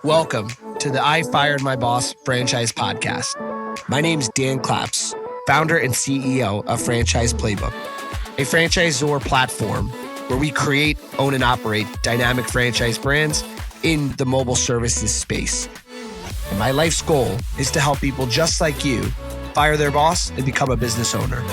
Welcome to the I Fired My Boss franchise podcast. My name's Dan Claps, founder and CEO of Franchise Playbook, a franchisor platform where we create, own, and operate dynamic franchise brands in the mobile services space. And my life's goal is to help people just like you fire their boss and become a business owner.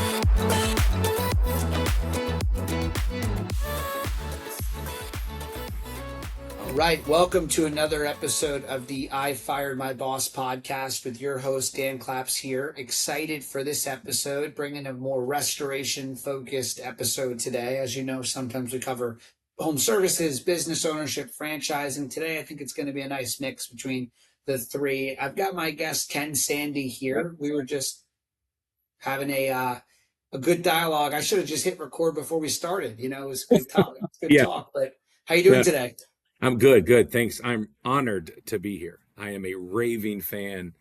All right, welcome to another episode of the I Fired My Boss podcast with your host, Dan Claps here. Excited for this episode, bringing a more restoration-focused episode today. As you know, sometimes we cover home services, business ownership, franchising. Today, I think it's going to be a nice mix between the three. I've got my guest, Ken Sandy, here. We were just having a good dialogue. I should have just hit record before we started. You know, it was good talk. Talk. But how you doing today? I'm good. Thanks. I'm honored to be here. I am a raving fan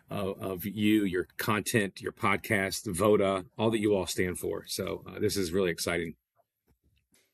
of you, your content, your podcast, Voda, all that you all stand for. So this is really exciting.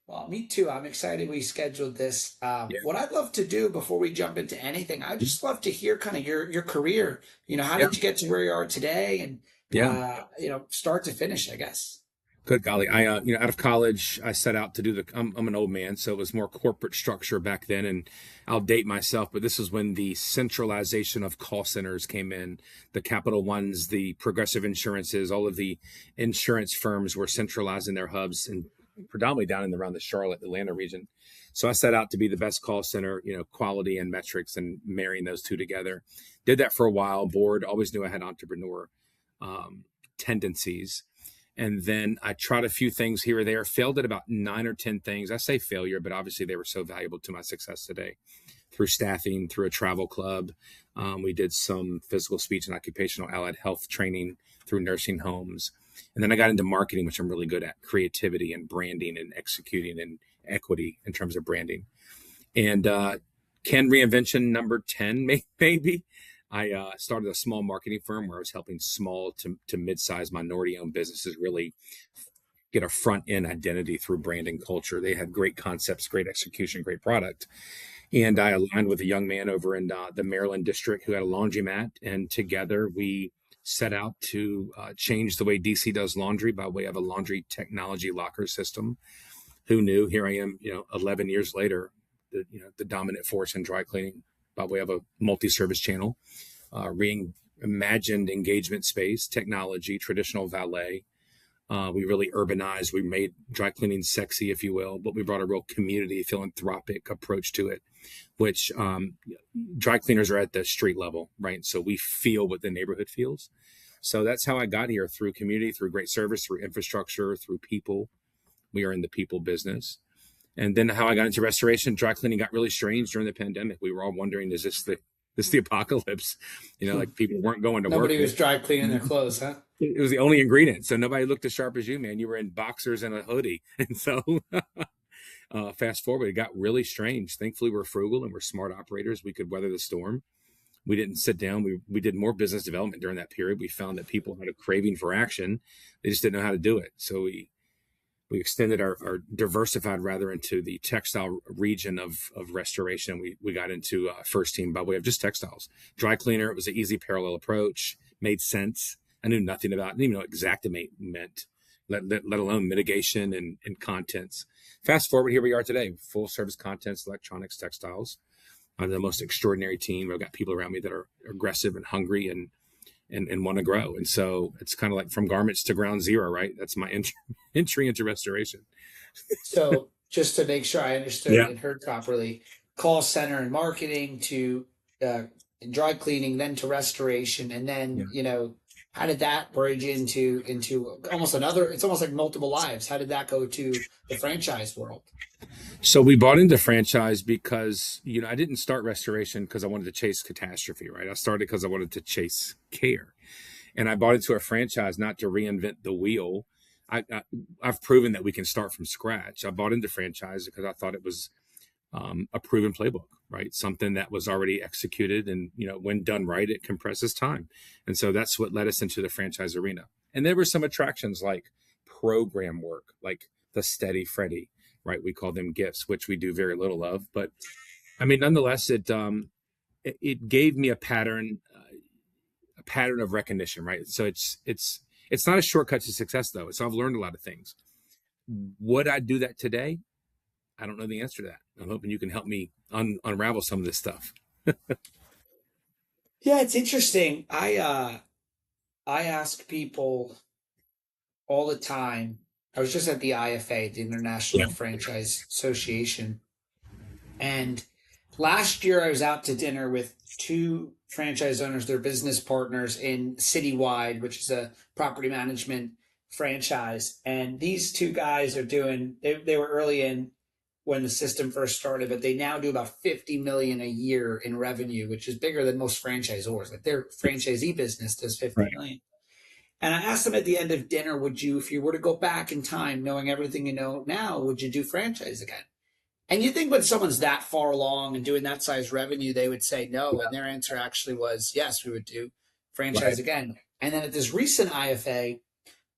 Well, me too. I'm excited we scheduled this. What I'd love to do before we jump into anything, I'd just love to hear kind of your career. You know, how did you get to where you are today, and start to finish, I guess. Good golly. I out of college, I set out to do I'm an old man, so it was more corporate structure back then, and I'll date myself, but this is when the centralization of call centers came in, the Capital Ones, the Progressive Insurances, all of the insurance firms were centralizing their hubs and predominantly down in around the Charlotte, Atlanta region. So I set out to be the best call center, quality and metrics and marrying those two together. Did that for a while, bored, always knew I had entrepreneur tendencies. And then I tried a few things here or there, failed at about 9 or 10 things. I say failure, but obviously they were so valuable to my success today through staffing, through a travel club. We did some physical speech and occupational allied health training through nursing homes. And then I got into marketing, which I'm really good at, creativity and branding and executing and equity in terms of branding. And Ken reinvention number 10, maybe. I started a small marketing firm where I was helping small to mid-sized minority-owned businesses really get a front-end identity through brand and culture. They had great concepts, great execution, great product. And I aligned with a young man over in the Maryland district who had a laundromat. And together we set out to change the way DC does laundry by way of a laundry technology locker system. Who knew? Here I am, 11 years later, the dominant force in dry cleaning by way of a multi-service channel, reimagined engagement space, technology, traditional valet. We really urbanized. We made dry cleaning sexy, if you will, but we brought a real community, philanthropic approach to it, which dry cleaners are at the street level, right? So we feel what the neighborhood feels. So that's how I got here, through community, through great service, through infrastructure, through people. We are in the people business. And then how I got into restoration, dry cleaning got really strange during the pandemic. We were all wondering, is this the apocalypse? Like people weren't going to work. Nobody was dry cleaning their clothes, huh? It was the only ingredient. So nobody looked as sharp as you, man. You were in boxers and a hoodie. And so fast forward, it got really strange. Thankfully, we're frugal and we're smart operators. We could weather the storm. We didn't sit down. We did more business development during that period. We found that people had a craving for action. They just didn't know how to do it. So we extended our diversified rather into the textile region of restoration. We got into FRSTeam by way of just textiles. Dry cleaner, it was an easy parallel approach, made sense. I knew nothing about it. I didn't even know what Xactimate meant, let alone mitigation and contents. Fast forward, here we are today, full service contents, electronics, textiles. I'm the most extraordinary team. I've got people around me that are aggressive and hungry and want to grow. And so it's kind of like from garments to ground zero, right? That's my entry into restoration. So just to make sure I understood and heard properly, call center and marketing to dry cleaning, then to restoration. And then, how did that bridge into almost it's almost like multiple lives. How did that go to the franchise world? So we bought into franchise because, I didn't start restoration because I wanted to chase catastrophe, right? I started because I wanted to chase care. And I bought into a franchise not to reinvent the wheel. I've proven that we can start from scratch. I bought into franchise because I thought it was a proven playbook, right? Something that was already executed. And, when done right, it compresses time. And so that's what led us into the franchise arena. And there were some attractions like program work, like the Steady Freddy, right? We call them gifts, which we do very little of. But I mean, nonetheless, it gave me a pattern of recognition, right? So it's not a shortcut to success though. So I've learned a lot of things. Would I do that today? I don't know the answer to that. I'm hoping you can help me unravel some of this stuff. Yeah, it's interesting. I ask people all the time. I was just at the IFA, the Yeah. International Franchise Association, and last year I was out to dinner with two franchise owners, their business partners in Citywide, which is a property management franchise. And these two guys are doing, they were early in when the system first started, but they now do about 50 million a year in revenue, which is bigger than most franchisors. Like their franchisee business does 50 Right. million. And I asked them at the end of dinner, would you, if you were to go back in time, knowing everything you know now, would you do franchise again? And you think when someone's that far along and doing that size revenue, they would say no. And their answer actually was, yes, we would do franchise Right. again. And then at this recent IFA,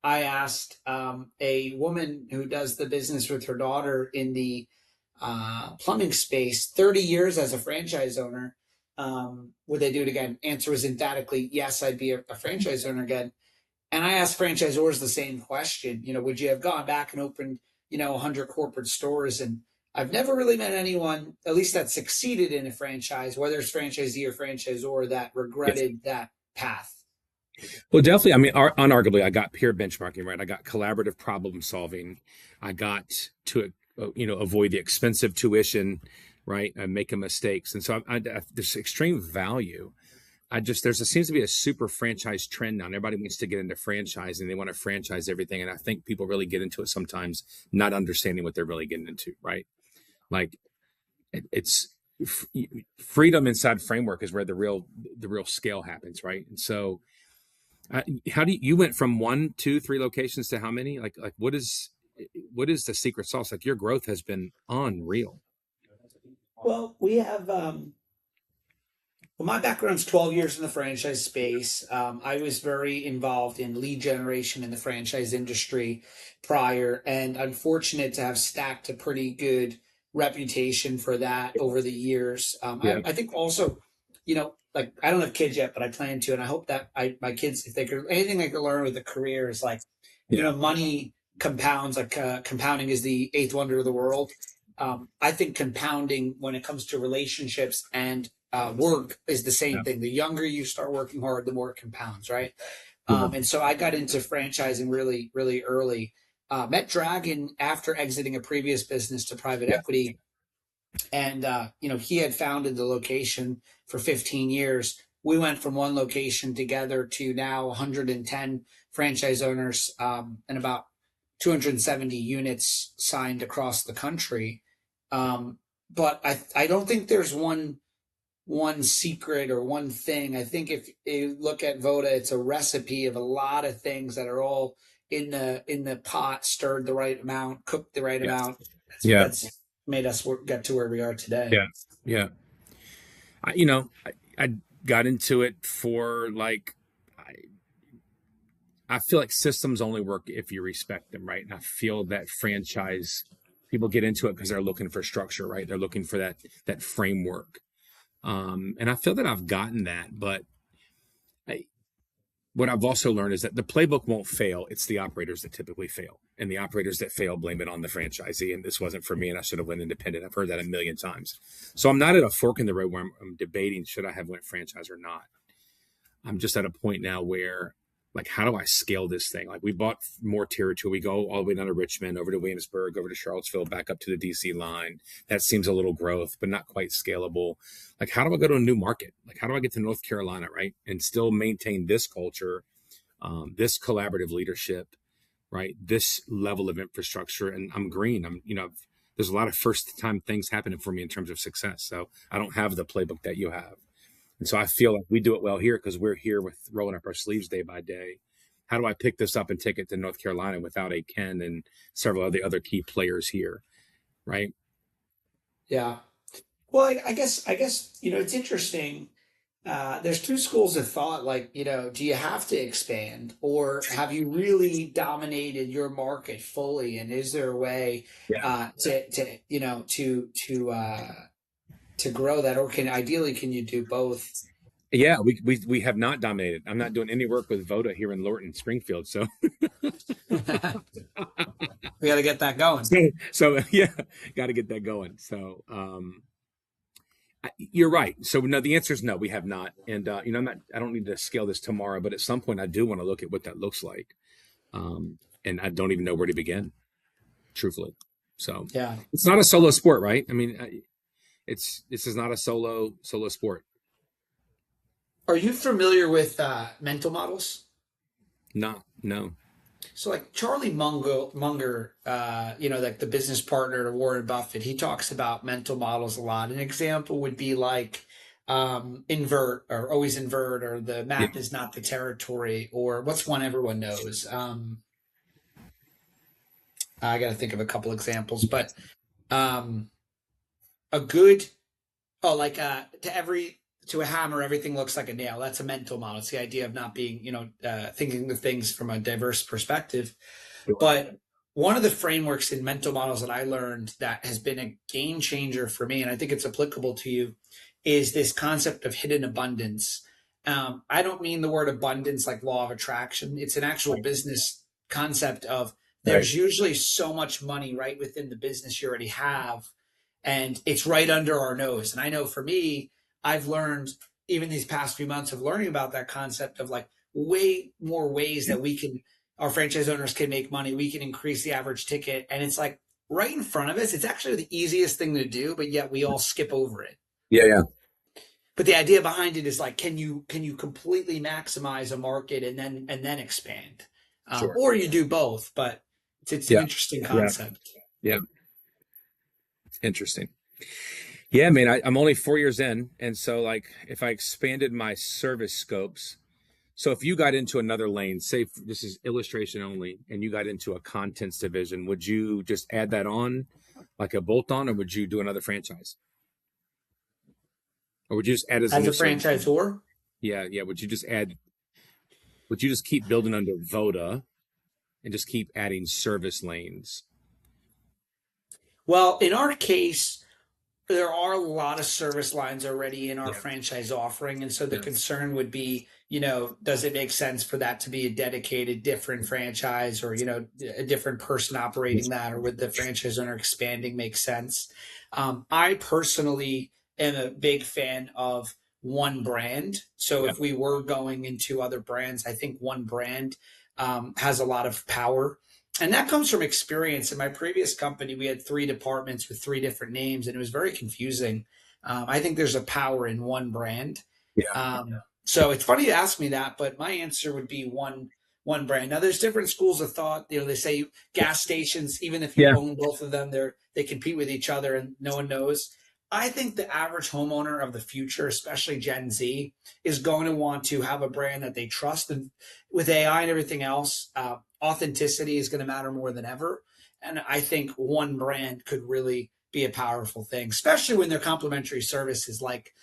I asked a woman who does the business with her daughter in the plumbing space, 30 years as a franchise owner, would they do it again? Answer was emphatically, yes, I'd be a franchise owner again. And I asked franchisors the same question. Would you have gone back and opened, 100 corporate stores? And I've never really met anyone, at least that succeeded in a franchise, whether it's franchisee or franchisor, that Yes. regretted that path. Well, definitely. I mean, unarguably, I got peer benchmarking, right? I got collaborative problem solving. I got to, avoid the expensive tuition, right? And making mistakes. And so there's extreme value. Seems to be a super franchise trend now. And everybody wants to get into franchising. They want to franchise everything. And I think people really get into it sometimes not understanding what they're really getting into, right? Like it's freedom inside framework is where the real scale happens, right? And so how do you went from 1, 2, 3 locations to how many? Like what is the secret sauce? Like your growth has been unreal. Well, we have well, my background's 12 years in the franchise space. I was very involved in lead generation in the franchise industry prior, and I'm fortunate to have stacked a pretty good reputation for that over the years. Yeah. I think also, like I don't have kids yet, but I plan to, and I hope that my kids, if they could, anything they could learn with a career is like, Yeah. money compounds. Like compounding is the eighth wonder of the world. I think compounding when it comes to relationships and work is the same Yeah. thing. The younger you start working hard, the more it compounds, right? Mhm. And so I got into franchising really, really early. Met Dragon after exiting a previous business to private Yeah. equity, and he had founded the location for 15 years. We went from one location together to now 110 franchise owners, and about 270 units signed across the country. But I don't think there's one secret or one thing. I think if you look at Voda, it's a recipe of a lot of things that are all in the pot, stirred the right amount, cooked the right Yeah. amount. Yeah. That's made us get to where we are today. Yeah. Yeah. I got into it for like, I feel like systems only work if you respect them, right? And I feel that franchise people get into it because they're looking for structure, right? They're looking for that framework. And I feel that I've gotten that, but I, what I've also learned is that the playbook won't fail. It's the operators that typically fail, and the operators that fail blame it on the franchisee. And this wasn't for me, and I should have went independent. I've heard that a million times. So I'm not at a fork in the road where I'm debating should I have went franchise or not. I'm just at a point now where, like, how do I scale this thing? Like, we bought more territory. We go all the way down to Richmond, over to Williamsburg, over to Charlottesville, back up to the DC line. That seems a little growth, but not quite scalable. Like, how do I go to a new market? Like, how do I get to North Carolina, right? And still maintain this culture, this collaborative leadership, right? This level of infrastructure. And I'm green. There's a lot of first time things happening for me in terms of success. So I don't have the playbook that you have. And so I feel like we do it well here because we're here with rolling up our sleeves day by day. How do I pick this up and take it to North Carolina without a Ken and several of the other key players here, right? Yeah. Well, I guess it's interesting. There's two schools of thought. Like, do you have to expand, or have you really dominated your market fully? And is there a way Yeah. to to grow that, or can you do both? Yeah, we have not dominated. I'm not doing any work with Voda here in Lorton, Springfield. So We got to get that going. so yeah, got to get that going. So you're right. So no, the answer is no, we have not. And I don't need to scale this tomorrow, but at some point I do want to look at what that looks like. And I don't even know where to begin, truthfully. So Yeah. it's not a solo sport, right? I mean, this is not a solo sport. Are you familiar with mental models? No. So like Munger, like the business partner to Warren Buffett, he talks about mental models a lot. An example would be like invert or always invert, or the Yeah, map is not the territory, or what's one everyone knows. I got to think of a couple examples, but um, a good like to a hammer, everything looks like a nail. That's a mental model. It's the idea of not being, thinking of things from a diverse perspective. sure. But one of the frameworks in mental models that I learned that has been a game changer for me, and I think it's applicable to you, is this concept of hidden abundance. I don't mean the word abundance like law of attraction. It's an actual business concept of Right. there's usually so much money right within the business you already have, and it's right under our nose. And I know for me, I've learned even these past few months of learning about that concept of like way more ways that our franchise owners can make money. We can increase the average ticket. And it's like right in front of us. It's actually the easiest thing to do, but yet we all skip over it. Yeah. But the idea behind it is like, can you completely maximize a market and then expand? Sure. Or you do both, but it's an Yeah. interesting Yeah. concept. Yeah. Interesting. Yeah, man, I'm only 4 years in. And so like if I expanded my service scopes, so if you got into another lane, say this is illustration only, and you got into a contents division, would you just add that on like a bolt on, or would you do another franchise? Or would you just add as a As new a service line? franchisor, Yeah. Would you just keep building under Voda and just keep adding service lanes? well, in our case, there are a lot of service lines already in our Yeah. franchise offering. And so the Yeah. concern would be, does it make sense for that to be a dedicated different franchise, or, a different person operating that, or would the franchise owner expanding make sense? I personally am a big fan of one brand. So Yeah. if we were going into other brands, I think one brand has a lot of power, and that comes from experience. In my previous company, we had three departments with three different names, and it was very confusing. I think there's a power in one brand. Yeah. So it's funny to ask me that, but my answer would be one brand. Now, there's different schools of thought. They say gas stations, even if you Yeah. own both of them, they compete with each other, and no one knows. I think the average homeowner of the future, especially Gen Z, is going to want to have a brand that they trust. And with AI and everything else, authenticity is going to matter more than ever. And I think one brand could really be a powerful thing, especially when they're complementary services like,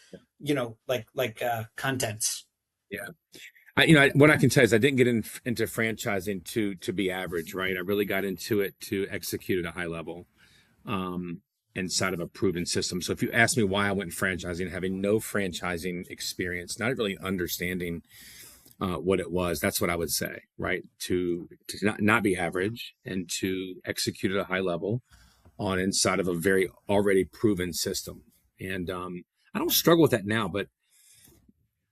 contents. Yeah. What I can tell you is I didn't get into franchising to be average, right? I really got into it to execute at a high level, inside of a proven system. So if you ask me why I went franchising, having no franchising experience, not really understanding what it was, that's what I would say, right? To not be average and to execute at a high level on inside of a very already proven system. And I don't struggle with that now, but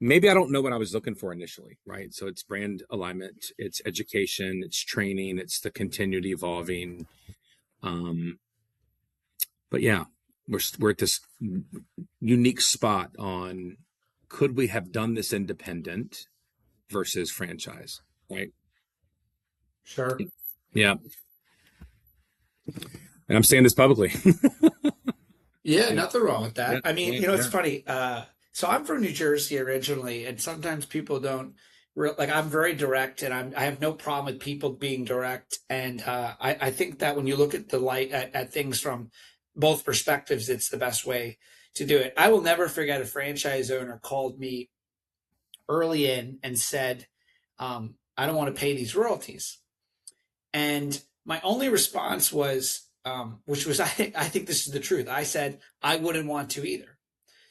maybe I don't know what I was looking for initially, right? So it's brand alignment, it's education, it's training, it's the continued evolving. But yeah, we're at this unique spot on could we have done this independent versus franchise, right? Sure. Yeah, and I'm saying this publicly. Yeah, Yeah, nothing wrong with yeah, that. I mean, yeah, it's yeah. funny. So I'm from New Jersey originally, and sometimes people don't like. I'm very direct, and I have no problem with people being direct. And I think that when you look at the light at things from both perspectives, it's the best way to do it. I will never forget a franchise owner called me early in and said, "I don't want to pay these royalties." And my only response was, which was, I think this is the truth. I said, I wouldn't want to either.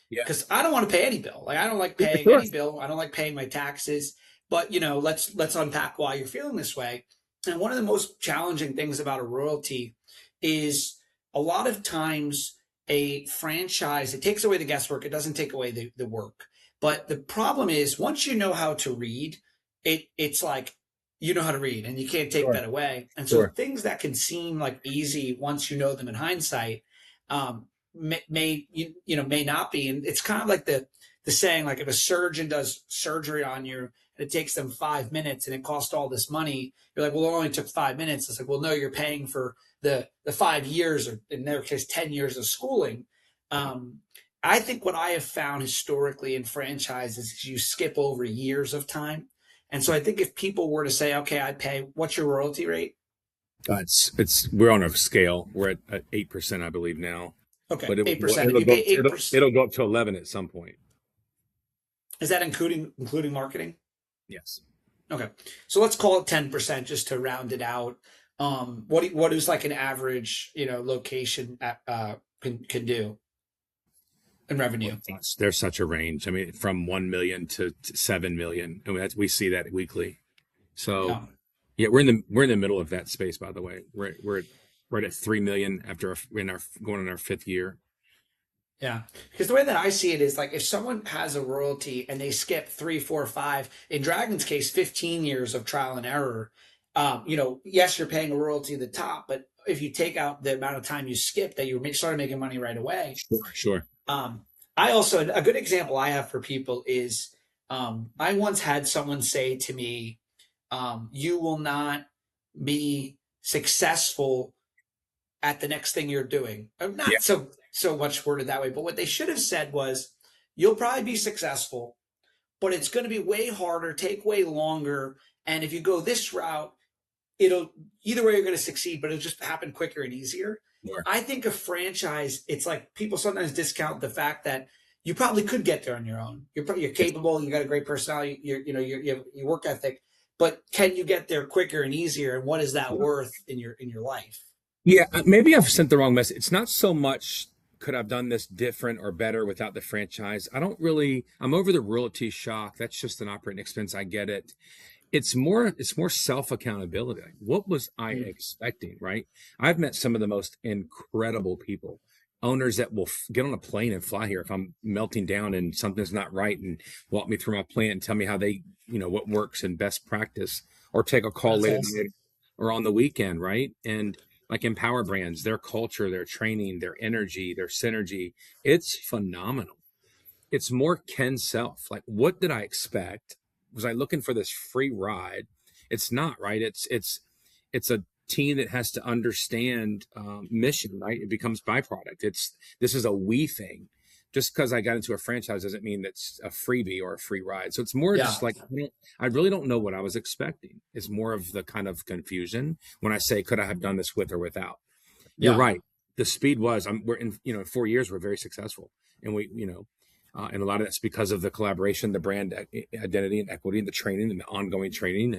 Yeah, because I don't want to pay any bill. Like I don't like yeah, paying sure. any bill. I don't like paying my taxes. But you know, let's unpack why you're feeling this way. And one of the most challenging things about a royalty is a lot of times a franchise, it takes away the guesswork. It doesn't take away the work. But the problem is once you know how to read, it's like you know how to read and you can't take Sure, that away. And so sure. things that can seem like easy once you know them in hindsight, may may not be. And it's kind of like the saying, like if a surgeon does surgery on you and it takes them 5 minutes and it costs all this money, you're like, well, it only took 5 minutes. It's like, well, no, you're paying for the 5 years, or in their case 10 years of schooling. um, I think what I have found historically in franchises is you skip over years of time. And so I think if people were to say, okay, I'd pay, what's your royalty rate? It's we're on a scale. We're at 8%, I believe now, Okay, but 8%. If you pay 8%, it'll go up to 11 at some point. is that including marketing? Yes. Okay, so let's call it 10% just to round it out. What is like an average, location can do in revenue? There's such a range. I mean, from 1 million to 7 million. I mean, we see that weekly. So Yeah. yeah, we're in the middle of that space, by the way. We're right at 3 million after going in our fifth year. Yeah, because the way that I see it is like if someone has a royalty and they skip three, four, five, in Dragon's case, 15 years of trial and error. Yes, you're paying a royalty at the top, but if you take out the amount of time you skip, that you started making money right away. Sure, sure. I also, a good example I have for people is, I once had someone say to me, "You will not be successful at the next thing you're doing." Yeah, Not so much worded that way, but what they should have said was, "You'll probably be successful, but it's going to be way harder, take way longer, and if you go this route, it'll either way you're going to succeed, but it'll just happen quicker and easier." sure. I think a franchise, it's like people sometimes discount the fact that you probably could get there on your own. You're It's, capable. You got a great personality. You have your work ethic, but can you get there quicker and easier? And what is that worth in your life? yeah, maybe I've sent the wrong message. It's not so much could I've done this different or better without the franchise. I'm over the royalty shock. That's just an operating expense. I get it. It's more self accountability. Like, what was I Mm. expecting, right? I've met some of the most incredible people, owners that will get on a plane and fly here if I'm melting down and something's not right, and walk me through my plan and tell me how they, what works and best practice, or take a call That's late at awesome. night or on the weekend, right? And like Empower Brands, their culture, their training, their energy, their synergy, it's phenomenal. It's more Ken Self. Like, what did I expect? Was I looking for this free ride? It's not, right. It's a team that has to understand mission, right? It becomes byproduct. This is a we thing. Just because I got into a franchise doesn't mean that's a freebie or a free ride. So it's more Yeah, just like I really don't know what I was expecting. It's more of the kind of confusion when I say, could I have done this with or without? You're yeah, right. The speed was. We're in 4 years. We're very successful, and and a lot of that's because of the collaboration, the brand identity and equity, and the training and the ongoing training.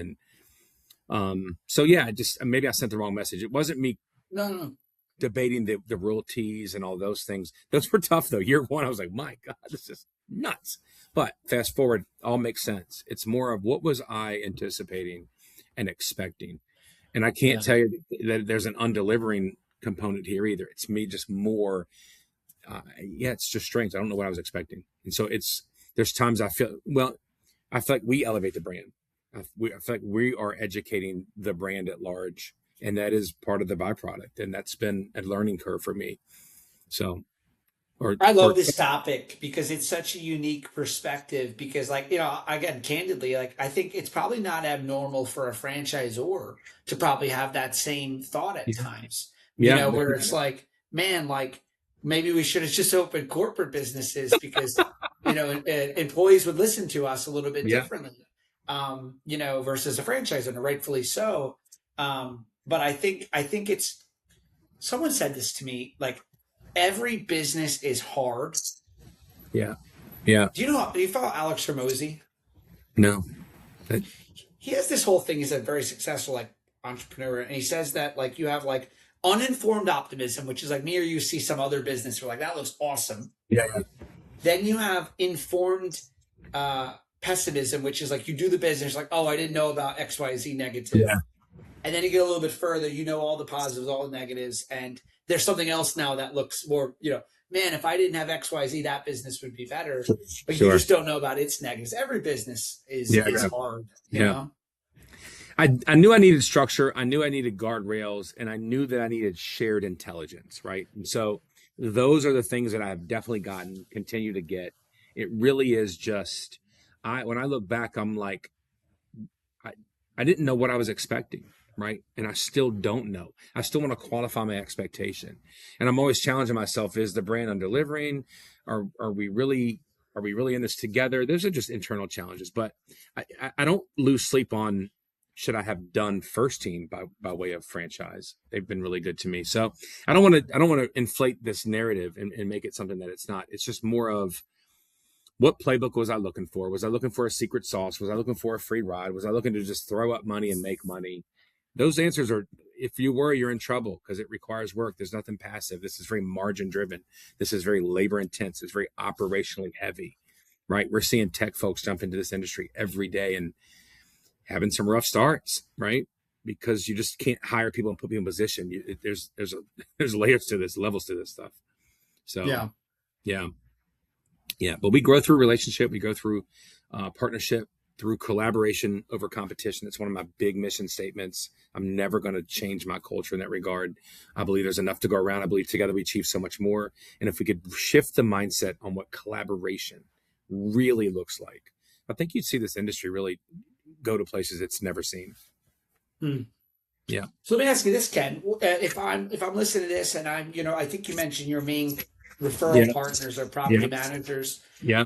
And so yeah, just maybe I sent the wrong message. It wasn't me no, no, debating the royalties and all those things. Those were tough though. Year one, I was like, my God, this is nuts. But fast forward, all makes sense. It's more of what was I anticipating and expecting. And I can't yeah, tell you that there's an undelivering component here either. It's me just more. Yeah, it's just strange. I don't know what I was expecting, and so there's times I feel like we elevate the brand. I feel like we are educating the brand at large, and that is part of the byproduct, and that's been a learning curve for me. So, I or love this topic because it's such a unique perspective. Because, like, again, candidly, like, I think it's probably not abnormal for a franchisor to probably have that same thought at yeah, times, yeah, where it's like, man, like, maybe we should have just opened corporate businesses because, employees would listen to us a little bit yeah, differently, versus a franchise owner, rightfully so. But I think someone said this to me, like, every business is hard. yeah, yeah. Do you follow Alex Hermosi? No, that, He has this whole thing. He's a very successful like entrepreneur, and he says that like you have like uninformed optimism, which is like me or you see some other business, we're like, that looks awesome. yeah, yeah, Then you have informed pessimism, which is like you do the business, like, oh, I didn't know about XYZ negative. Yeah. And then you get a little bit further, you know all the positives, all the negatives, and there's something else now that looks more, man, if I didn't have XYZ, that business would be better. But you Sure. just don't know about its negatives. Every business is Yeah. is Yeah. hard, Yeah. I knew I needed structure. I knew I needed guardrails, and I knew that I needed shared intelligence, right? And so those are the things that I've definitely gotten, continue to get. It really is just, when I look back, I'm like, I, I didn't know what I was expecting, right? And I still don't know. I still want to qualify my expectation. And I'm always challenging myself, is the brand on delivering? Are we really in this together? Those are just internal challenges. But I don't lose sleep on, should I have done FRSTeam by way of franchise? They've been really good to me. So I don't want to inflate this narrative and make it something that it's not. It's just more of, what playbook was I looking for? Was I looking for a secret sauce? Was I looking for a free ride? Was I looking to just throw up money and make money? Those answers are, if you were, you're in trouble, because it requires work. There's nothing passive. This is very margin driven. This is very labor intense. It's very operationally heavy, right? We're seeing tech folks jump into this industry every day and having some rough starts, right? Because you just can't hire people and put people in position. There's layers to this, levels to this stuff. So yeah. Yeah, but we grow through relationship. We go through partnership, through collaboration over competition. It's one of my big mission statements. I'm never going to change my culture in that regard. I believe there's enough to go around. I believe together we achieve so much more. And if we could shift the mindset on what collaboration really looks like, I think you'd see this industry really go to places it's never seen. Yeah. So let me ask you this, Ken. If I'm listening to this, and I think you mentioned your main referral partners are property managers. Yeah.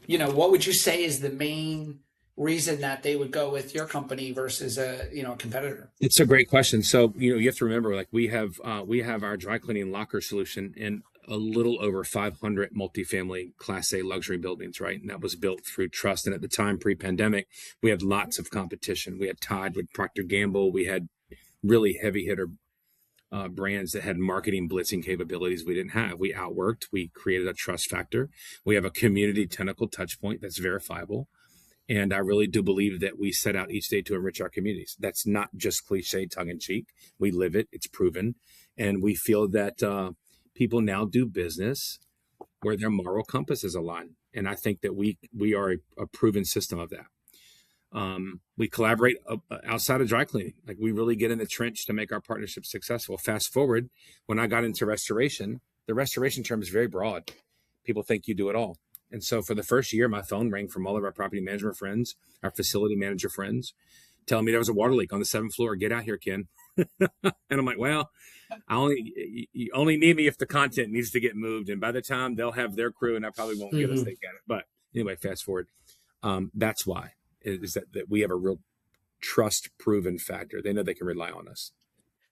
What would you say is the main reason that they would go with your company versus a competitor? It's a great question. So, you have to remember, like, we have our dry cleaning locker solution in a little over 500 multifamily Class A luxury buildings, right? And that was built through trust. And at the time, pre-pandemic, we had lots of competition. We had Tide with Procter Gamble. We had really heavy hitter brands that had marketing blitzing capabilities we didn't have. We outworked. We created a trust factor. We have a community technical touch point that's verifiable. And I really do believe that we set out each day to enrich our communities. That's not just cliche, tongue-in-cheek. We live it. It's proven. And we feel that people now do business where their moral compass is aligned. And I think that we are a proven system of that. We collaborate outside of dry cleaning. Like, we really get in the trench to make our partnership successful. Fast forward, when I got into restoration, the restoration term is very broad. People think you do it all. And so for the first year, my phone rang from all of our property management friends, our facility manager friends, telling me there was a water leak on the 7th floor. Get out here, Ken. And I'm like, well, you only need me if the content needs to get moved. And by the time they'll have their crew, and I probably won't get a stake at it. But anyway, fast forward. That's why, is that we have a real trust proven factor. They know they can rely on us.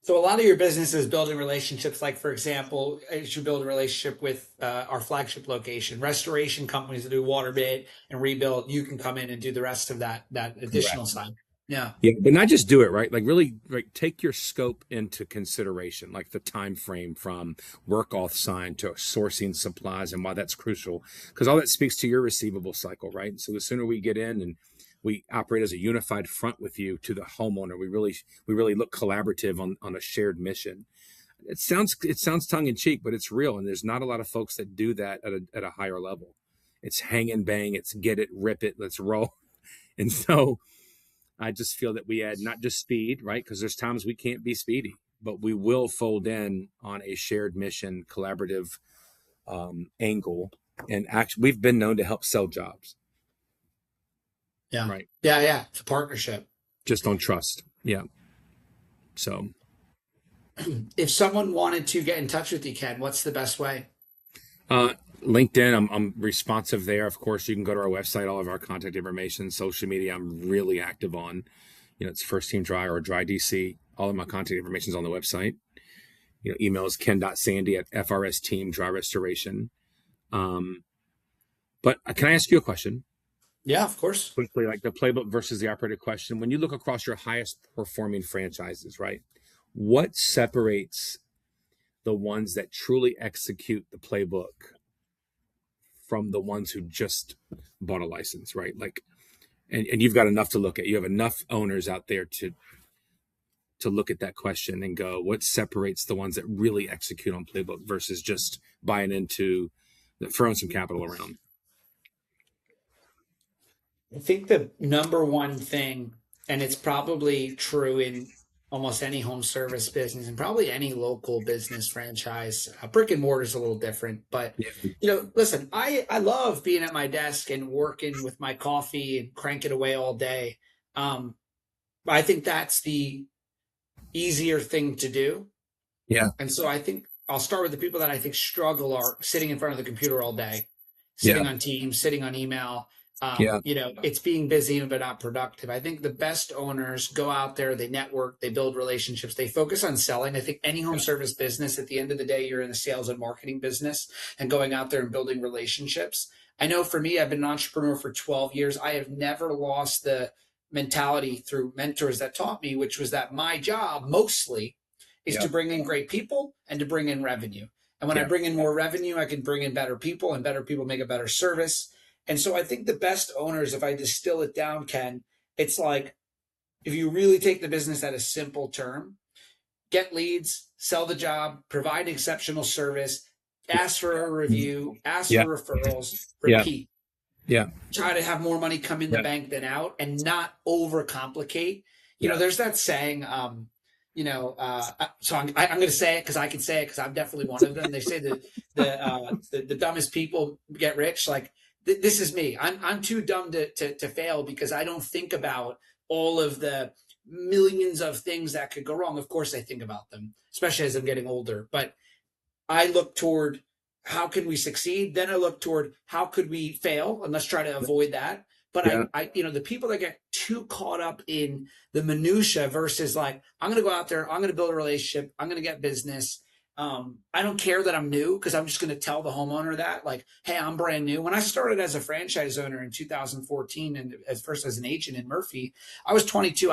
So a lot of your business is building relationships. Like, for example, as you build a relationship with our flagship location, restoration companies that do water bid and rebuild, you can come in and do the rest of that additional side. Yeah. Yeah, but not just do it, right? Like, really, like, take your scope into consideration, like the time frame from work off sign to sourcing supplies, and why that's crucial, because all that speaks to your receivable cycle, right? So the sooner we get in and we operate as a unified front with you to the homeowner, we really look collaborative on a shared mission. It sounds tongue in cheek, but it's real, and there's not a lot of folks that do that at a higher level. It's hang and bang, it's get it, rip it, let's roll. And so I just feel that we add not just speed, right? Because there's times we can't be speedy, but we will fold in on a shared mission, collaborative angle. And actually, we've been known to help sell jobs. Yeah. Right. Yeah. It's a partnership. Just on trust. Yeah. So if someone wanted to get in touch with you, Ken, what's the best way? LinkedIn, I'm responsive there. Of course, you can go to our website, all of our contact information. Social media, I'm really active on. It's FRSTeam Dryy or Dryy DC. All of my contact information is on the website. Email is ken.sandy@FRSTeam Dryy Restoration. But can I ask you a question? Yeah, of course. Quickly, like the playbook versus the operator question. When you look across your highest performing franchises, right, what separates the ones that truly execute the playbook from the ones who just bought a license, right? Like, and you've got enough to look at. You have enough owners out there to look at that question and go, what separates the ones that really execute on playbook versus just buying into throwing some capital around? I think the number one thing, and it's probably true in almost any home service business and probably any local business franchise. Brick and mortar is a little different, but listen, I love being at my desk and working with my coffee and cranking away all day. I think that's the easier thing to do. Yeah. And so I think I'll start with the people that I think struggle are sitting in front of the computer all day, sitting on Teams, sitting on email. It's being busy but not productive. I think the best owners go out there, they network, they build relationships, they focus on selling. I think any home service business, at the end of the day, you're in the sales and marketing business and going out there and building relationships. I know for me, I've been an entrepreneur for 12 years. I have never lost the mentality through mentors that taught me, which was that my job mostly is to bring in great people and to bring in revenue. And when I bring in more revenue, I can bring in better people, and better people make a better service. And so I think the best owners, if I distill it down, Ken, it's like, if you really take the business at a simple term, get leads, sell the job, provide exceptional service, ask for a review, ask for referrals, repeat. Try to have more money come in the bank than out, and not overcomplicate. There's that saying, so I'm going to say it because I can say it because I'm definitely one of them. They say that the dumbest people get rich. Like, this is me. I'm too dumb to fail because I don't think about all of the millions of things that could go wrong. Of course, I think about them, especially as I'm getting older. But I look toward how can we succeed? Then I look toward how could we fail? And let's try to avoid that. But the people that get too caught up in the minutia versus like, I'm going to go out there, I'm going to build a relationship, I'm going to get business. I don't care that I'm new because I'm just going to tell the homeowner that, like, hey, I'm brand new. When I started as a franchise owner in 2014 and first as an agent in Murphy, I was 22.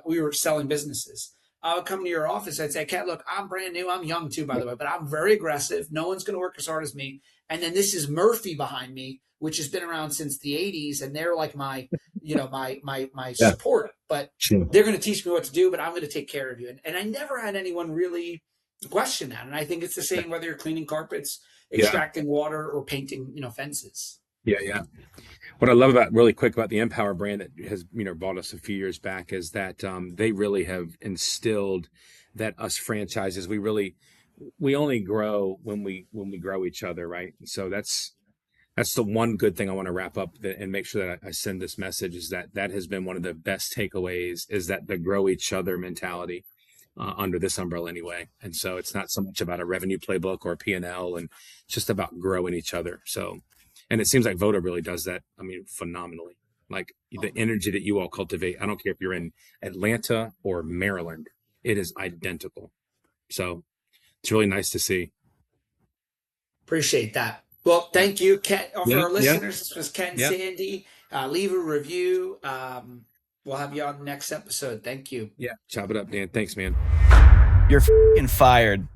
We were selling businesses. I would come to your office. I'd say, Kat, look, I'm brand new. I'm young too, by the way, but I'm very aggressive. No one's going to work as hard as me. And then this is Murphy behind me, which has been around since the 80s. And they're like my support, but they're going to teach me what to do, but I'm going to take care of you. And I never had anyone really question that. And I think it's the same whether you're cleaning carpets, extracting water, or painting, fences. What I love really quick about the Empower brand that has, bought us a few years back is that they really have instilled that us franchises, we only grow when we grow each other, right? So that's the one good thing I want to wrap up and make sure that I send this message is that has been one of the best takeaways, is that the grow each other mentality under this umbrella anyway. And so it's not so much about a revenue playbook or P&L, and it's just about growing each other. So, and it seems like Voda really does that. I mean, phenomenally. Like the energy that you all cultivate, I don't care if you're in Atlanta or Maryland, it is identical. So it's really nice to see. Appreciate that. Well, thank you, Ken. For our listeners, this was Ken Sandy. Leave a review. We'll have you on the next episode. Thank you. Yeah. Chop it up, Dan. Thanks, man. You're f***ing fired.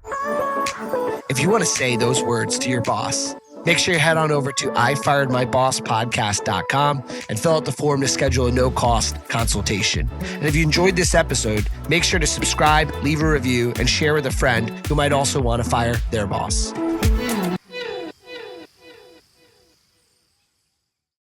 If you want to say those words to your boss, make sure you head on over to ifiredmybosspodcast.com and fill out the form to schedule a no-cost consultation. And if you enjoyed this episode, make sure to subscribe, leave a review, and share with a friend who might also want to fire their boss.